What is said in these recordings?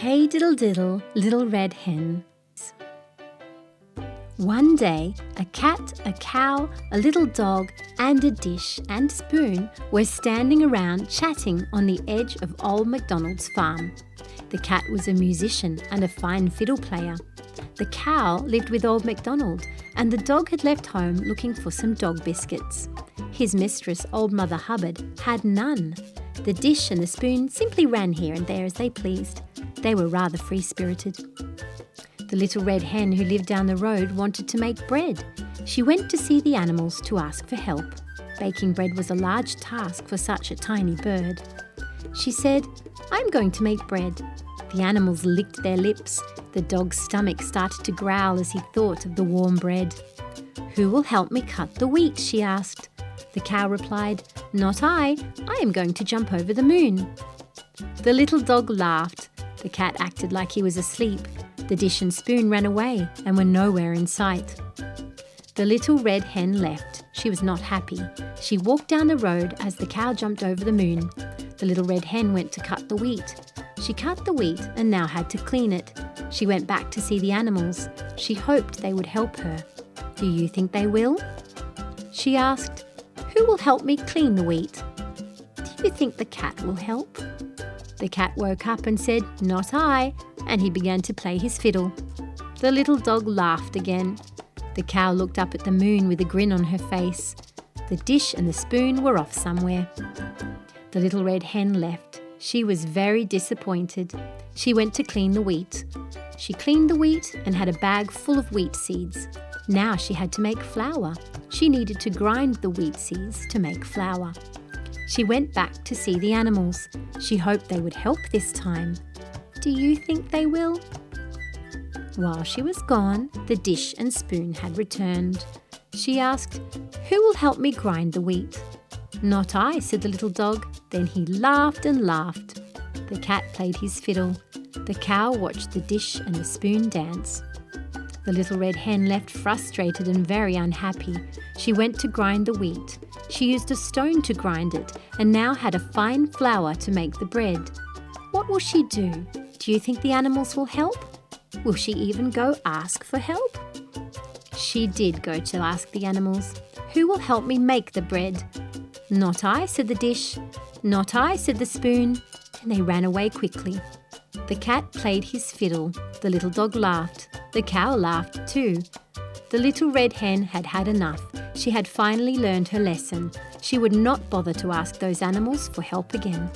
Hey diddle diddle, little red hen. One day, a cat, a cow, a little dog, and a dish and spoon were standing around chatting on the edge of Old MacDonald's farm. The cat was a musician and a fine fiddle player. The cow lived with Old MacDonald, and the dog had left home looking for some dog biscuits. His mistress, Old Mother Hubbard, had none. The dish and the spoon simply ran here and there as they pleased. They were rather free-spirited. The little red hen who lived down the road wanted to make bread. She went to see the animals to ask for help. Baking bread was a large task for such a tiny bird. She said, "I'm going to make bread." The animals licked their lips. The dog's stomach started to growl as he thought of the warm bread. "Who will help me cut the wheat?" she asked. The cow replied, "Not I. I am going to jump over the moon." The little dog laughed. The cat acted like he was asleep. The dish and spoon ran away and were nowhere in sight. The little red hen left. She was not happy. She walked down the road as the cow jumped over the moon. The little red hen went to cut the wheat. She cut the wheat and now had to clean it. She went back to see the animals. She hoped they would help her. "Do you think they will?" She asked, "Who will help me clean the wheat?" "Do you think the cat will help?" The cat woke up and said, "Not I," and he began to play his fiddle. The little dog laughed again. The cow looked up at the moon with a grin on her face. The dish and the spoon were off somewhere. The little red hen left. She was very disappointed. She went to clean the wheat. She cleaned the wheat and had a bag full of wheat seeds. Now she had to make flour. She needed to grind the wheat seeds to make flour. She went back to see the animals. She hoped they would help this time. "Do you think they will?" While she was gone, the dish and spoon had returned. She asked, "Who will help me grind the wheat?" "Not I," said the little dog. Then he laughed and laughed. The cat played his fiddle. The cow watched the dish and the spoon dance. The little red hen left frustrated and very unhappy. She went to grind the wheat. She used a stone to grind it and now had a fine flour to make the bread. What will she do? Do you think the animals will help? Will she even go ask for help? She did go to ask the animals. "Who will help me make the bread?" "Not I," said the dish. "Not I," said the spoon, and they ran away quickly. The cat played his fiddle. The little dog laughed. The cow laughed too. The little red hen had had enough. She had finally learned her lesson. She would not bother to ask those animals for help again.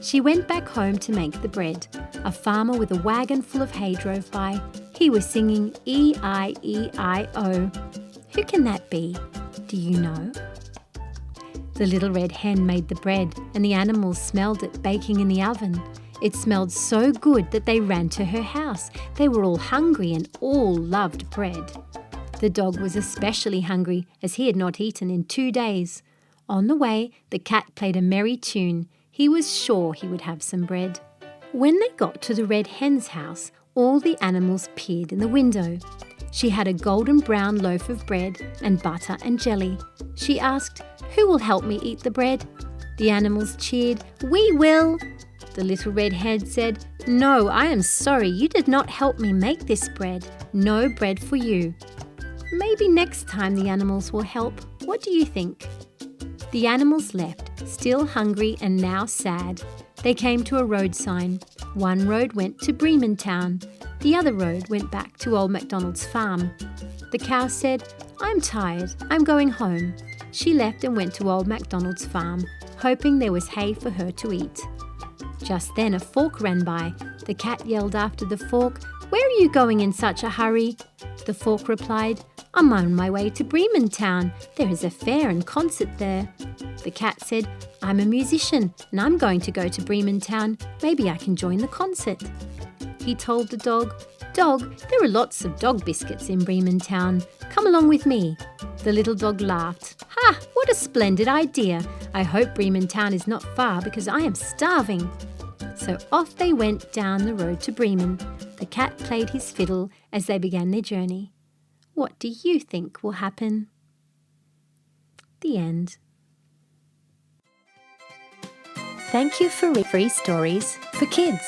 She went back home to make the bread. A farmer with a wagon full of hay drove by. He was singing E-I-E-I-O. Who can that be? Do you know? The little red hen made the bread, and the animals smelled it baking in the oven. It smelled so good that they ran to her house. They were all hungry and all loved bread. The dog was especially hungry as he had not eaten in 2 days. On the way, the cat played a merry tune. He was sure he would have some bread. When they got to the red hen's house, all the animals peered in the window. She had a golden brown loaf of bread and butter and jelly. She asked, "Who will help me eat the bread?" The animals cheered, "We will!" The little red hen said, "No, I am sorry, you did not help me make this bread. No bread for you." "Maybe next time the animals will help. What do you think?" The animals left, still hungry and now sad. They came to a road sign. One road went to Bremen Town. The other road went back to Old MacDonald's farm. The cow said, "I'm tired. I'm going home." She left and went to Old MacDonald's farm, hoping there was hay for her to eat. Just then a fork ran by. The cat yelled after the fork, "Where are you going in such a hurry?" The fork replied, "I'm on my way to Bremen Town. There is a fair and concert there." The cat said, "I'm a musician and I'm going to go to Bremen Town. Maybe I can join the concert." He told the dog, "Dog, there are lots of dog biscuits in Bremen Town. Come along with me." The little dog laughed. "Ha! What a splendid idea. I hope Bremen Town is not far because I am starving." So off they went down the road to Bremen. The cat played his fiddle as they began their journey. What do you think will happen? The end. Thank you for free stories for kids.